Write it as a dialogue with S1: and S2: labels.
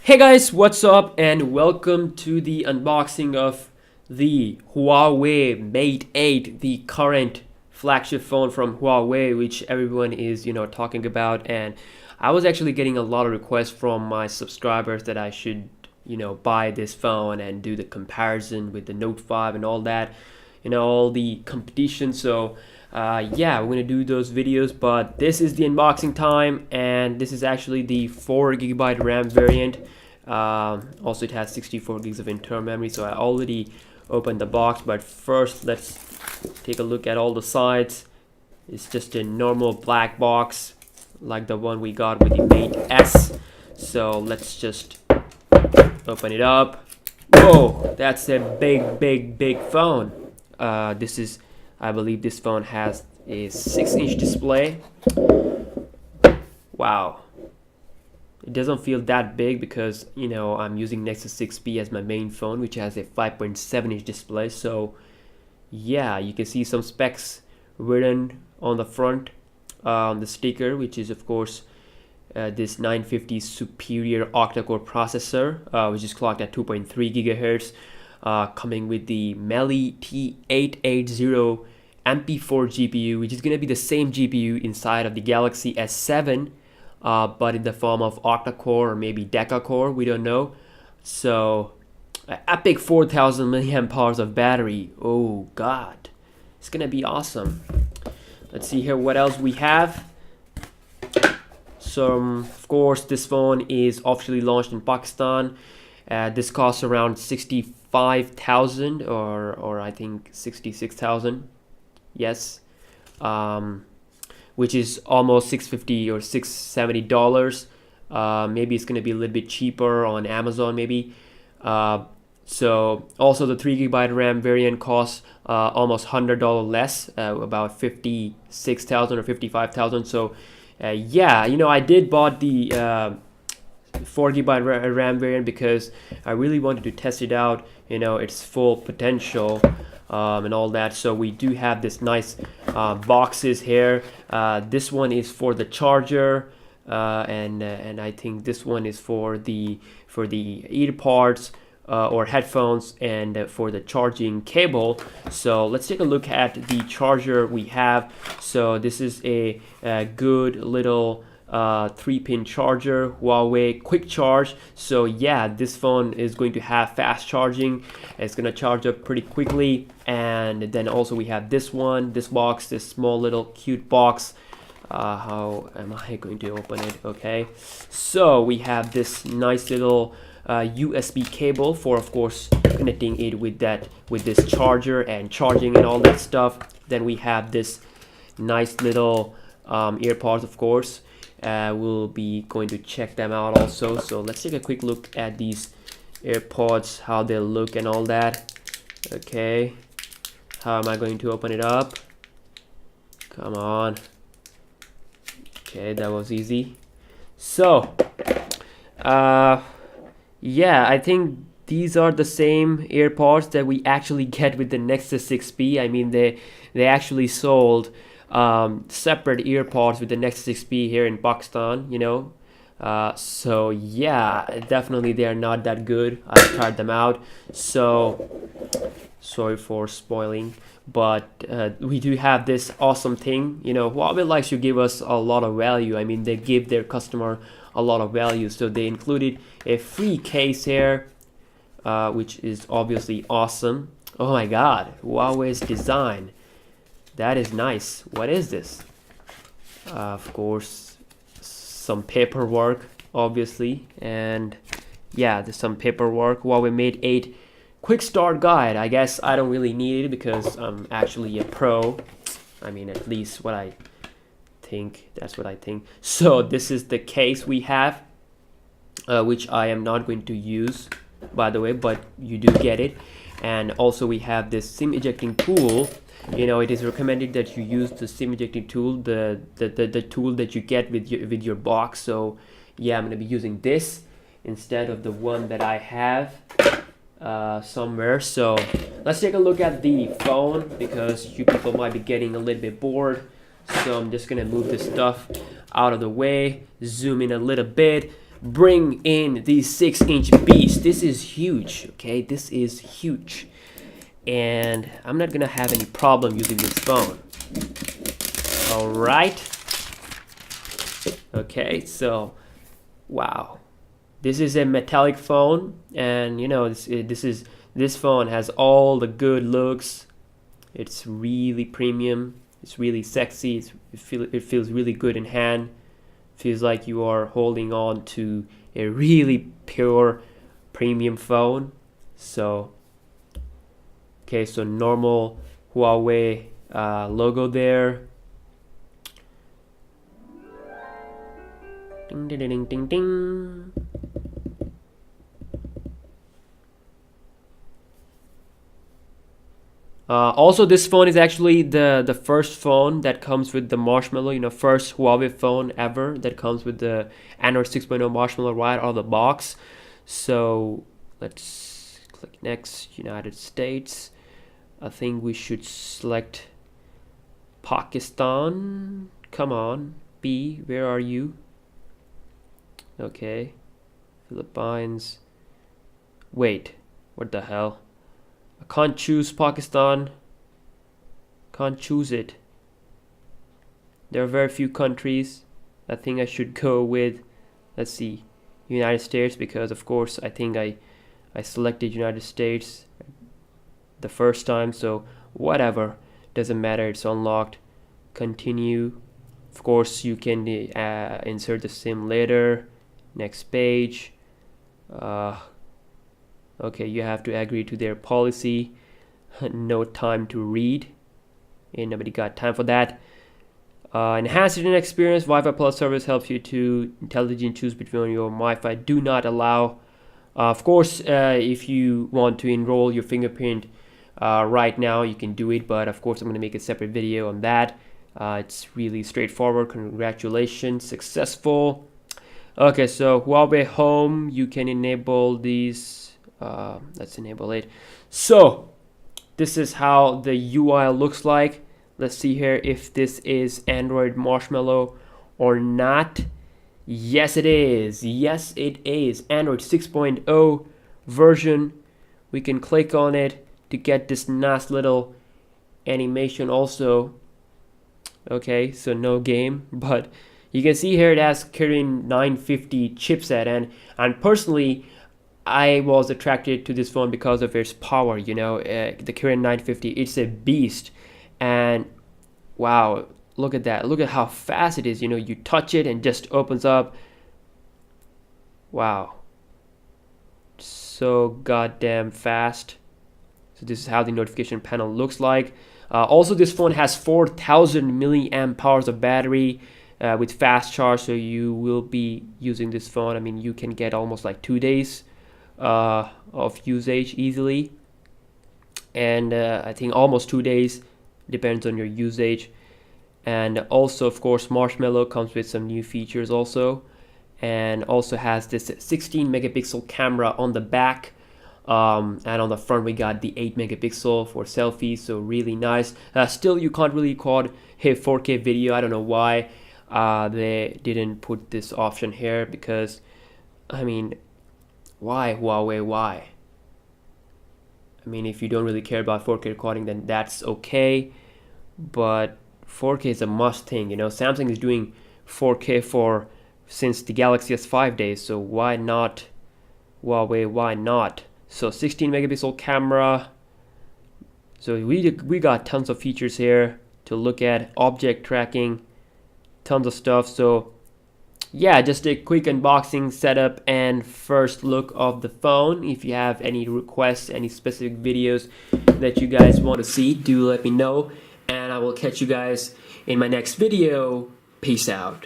S1: Hey guys, what's up and welcome to the unboxing of the Huawei Mate 8, the current flagship phone from Huawei, which everyone is, talking about. And I was actually getting a lot of requests from my subscribers that I should, buy this phone and do the comparison with the Note 5 and all that, all the competition. So yeah, we're gonna do those videos, but this is the unboxing time, and this is actually the 4 GB RAM variant. Also, it has 64 gigs of internal memory, so I already opened the box. But first, let's take a look at all the sides. It's just a normal black box, like the one we got with the Mate S. So let's just open it up. Whoa, that's a big phone. I believe this phone has a 6-inch display. Wow. It doesn't feel that big because, I'm using Nexus 6P as my main phone, which has a 5.7-inch display. So, yeah, you can see some specs written on the front, the sticker, which is, of course, this 950 superior octa-core processor, which is clocked at 2.3 gigahertz. Coming with the Meli T880 MP4 GPU, which is going to be the same GPU inside of the Galaxy S7, but in the form of octa-core or maybe deca-core, we don't know. So, epic 4000 milliamp hours of battery. Oh god, it's going to be awesome. Let's see here what else we have. So, of course, this phone is officially launched in Pakistan. This costs around 65,000 or I think 66,000. Yes, which is almost $650 or $670. Maybe it's gonna be a little bit cheaper on Amazon maybe. So also the 3 GB RAM variant costs almost $100 less, about 56,000 or 55,000. So yeah, I did bought the 4 GB RAM variant because I really wanted to test it out, its full potential and all that. So we do have this nice boxes here. This one is for the charger, and I think this one is for the earpods or headphones, and for the charging cable. So let's take a look at the charger we have. So this is a good little 3-pin charger, Huawei quick charge. So yeah, this phone is going to have fast charging. It's gonna charge up pretty quickly. And then also we have this box, this small little cute box. How am I going to open it? Okay, so we have this nice little USB cable for, of course, connecting it with this charger and charging and all that stuff. Then we have this nice little earpods, of course. We'll be going to check them out also. So let's take a quick look at these AirPods, how they look and all that. Okay, how am I going to open it up? Come on. Okay, that was easy. So yeah, I think these are the same AirPods that we actually get with the Nexus 6P. I mean, they actually sold separate earpods with the Nexus 6P here in Pakistan, so yeah, definitely they are not that good. I tried them out, so sorry for spoiling, but we do have this awesome thing. Huawei likes to give us a lot of value. I mean, they give their customer a lot of value, so they included a free case here, which is obviously awesome. Oh my god, Huawei's design. That is nice. What is this? Of course, some paperwork, obviously. And yeah, there's some paperwork. Huawei Mate 8 quick start guide. I guess I don't really need it because I'm actually a pro. I mean, at least what I think. That's what I think. So this is the case we have, which I am not going to use, by the way, but you do get it. And also we have this SIM ejecting tool. It is recommended that you use the SIM ejecting tool, the tool that you get with your box. So yeah, I'm gonna be using this instead of the one that I have somewhere. So let's take a look at the phone, because you people might be getting a little bit bored. So I'm just gonna move this stuff out of the way, zoom in a little bit. bring in the 6-inch beast. This is huge, okay? This is huge. And I'm not gonna have any problem using this phone. All right. Okay, so wow. This is a metallic phone, and you know this phone has all the good looks. It's really premium. It's really sexy. It feels really good in hand. Feels like you are holding on to a really pure premium phone. So okay, so normal Huawei logo there. Ding ding ding ding ding. Also, this phone is actually the first phone that comes with the Marshmallow, you know, first Huawei phone ever that comes with the Android 6.0 Marshmallow right out of the box. So let's click next, United States. I think we should select Pakistan. Come on, B, where are you? Okay, Philippines. Wait, what the hell? I can't choose Pakistan. Can't choose it. There are very few countries. I think I should go with, let's see, United States, because of course I think I selected United States the first time, so whatever, doesn't matter, it's unlocked. Continue. Of course you can insert the SIM later. Next page. Okay, you have to agree to their policy. No time to read. Ain't nobody got time for that. Enhanced internet experience. Wi-Fi Plus service helps you to intelligently choose between your Wi-Fi. Do not allow. Of course, if you want to enroll your fingerprint right now, you can do it. But of course, I'm going to make a separate video on that. It's really straightforward. Congratulations, successful. Okay, so Huawei Home, you can enable these. Let's enable it. So this is how the UI looks like. Let's see here if this is Android Marshmallow or not. Yes it is. Yes it is Android 6.0 version. We can click on it to get this nice little animation also. Okay, so no game, but you can see here it has Kirin 950 chipset, and personally I was attracted to this phone because of its power. You know, the Kirin 950, it's a beast. And wow, look at that. Look at how fast it is. You know, you touch it and just opens up. Wow. So goddamn fast. So this is how the notification panel looks like. Also, this phone has 4,000 milliamp hours of battery with fast charge. So you will be using this phone. I mean, you can get almost like 2 days of usage easily, and I think almost 2 days, depends on your usage. And also, of course, Marshmallow comes with some new features also, and also has this 16 megapixel camera on the back, and on the front we got the 8 megapixel for selfies, so really nice. Still, you can't really record a 4K video. I don't know why they didn't put this option here, because I mean, why Huawei, why? I mean, if you don't really care about 4K recording, then that's okay, but 4K is a must thing. You know, Samsung is doing 4K since the Galaxy S5 days, so why not Huawei, why not? So 16 megapixel camera, so we got tons of features here to look at, object tracking, tons of stuff. So yeah, just a quick unboxing, setup, and first look of the phone. If you have any requests, any specific videos that you guys want to see, do let me know, and I will catch you guys in my next video. Peace out.